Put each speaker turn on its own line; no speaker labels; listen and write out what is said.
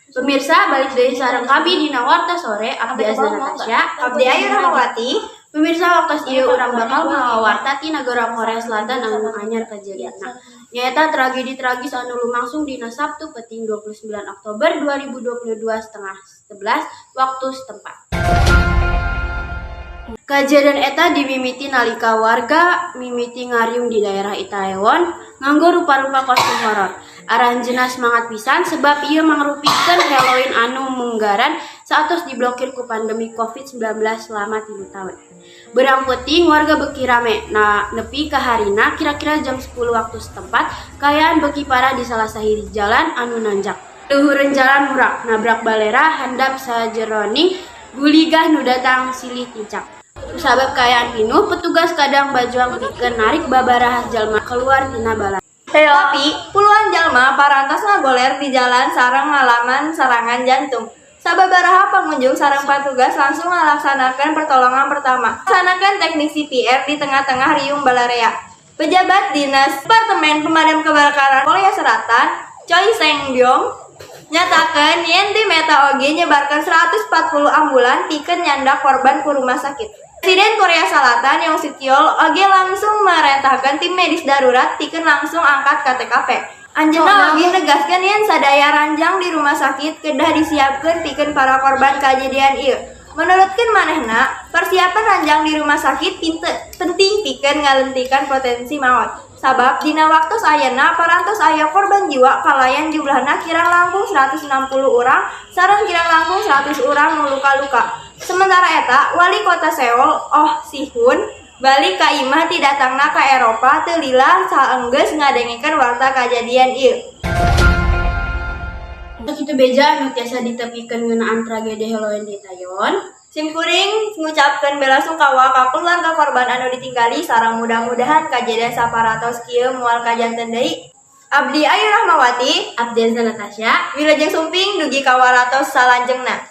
Pemirsa, balik dari sareng kami di Nawarta Sore, Abdi Azza Natasha,
Abdi Ayu Rahmawati.
Pemirsa, waktu ieu urang bakal ngawarta ti negara Korea Selatan anu anyar kajadianna. Nyaeta tragedi tragis anu lumangsung dina Sabtu peuting 29 Oktober 2022 setengah 11 waktu setempat. Kejadian eta dimimiti nalika warga mimiti ngariung di daerah Itaewon nganggo rupa-rupa kostum horor. Aranjeunna semangat pisan sebab ieu mangrupikeun Halloween anu munggaran saeus diblokir ku pandemi Covid-19 selama 3 tahun. Beurang peuting warga beuki rame. Nepi ka harina kira-kira jam 10 waktu setempat, kaayaan beuki parah di salah sahiji jalan anu nanjak. Luhureun jalan murak, nabrak balera handap sajeroning guligah nu datang silih tincak. Sabab kaayaan pinuh, petugas kadang bajuang pikeun narik babaraha jalma keluar tina balai.
Tapi puluhan jalma parantos ngagoler di jalan sareng ngalaman serangan jantung. Sababaraha pengunjung sareng petugas langsung melaksanakan pertolongan pertama. Laksanakan teknik CPR di tengah-tengah riung balarea. Pejabat Dinas Departemen Pemadam Kebakaran Korea Selatan, Choi Sang-byong, nyatakan yen tim eta oge nyebarkan 140 ambulan pikeun nyandak korban ke rumah sakit. Presiden Korea Selatan Yoon Suk Yeol oge langsung merentahkan tim medis darurat pikeun langsung angkat ka TKP. Anjeunna oge negaskeun yen sadaya ranjang di rumah sakit kedah disiapkeun pikeun para korban kejadian ieu. Menurutkeun manehna, persiapan ranjang di rumah sakit penting pikeun ngalentikan potensi maut. Sabab dina waktu ayeuna parantos aya korban jiwa kalayan jumlahna kirang langkung 160 urang sareng kirang langkung 100 urang nu luka-luka. Sementara eta, wali kota Seoul, Oh Si-hun, balik ka imah ti datangna ka Eropa teu lila saenggeus ngadengkeun warta kajadian ieu.
Kitu beja anu tiasa ditepikeun ngeunaan tragedi Halloween di Itaewon.
Simkuring ngucapkeun bela sungkawa ka keluarga korban anu ditinggali sareng mudah-mudahan kajadian saparatos kieu moal kajanten deui. Abdi Ayu Rahmawati,
Abdi Azza Natasha,
Wilujeng Sumping dugi ka waratos salanjengna.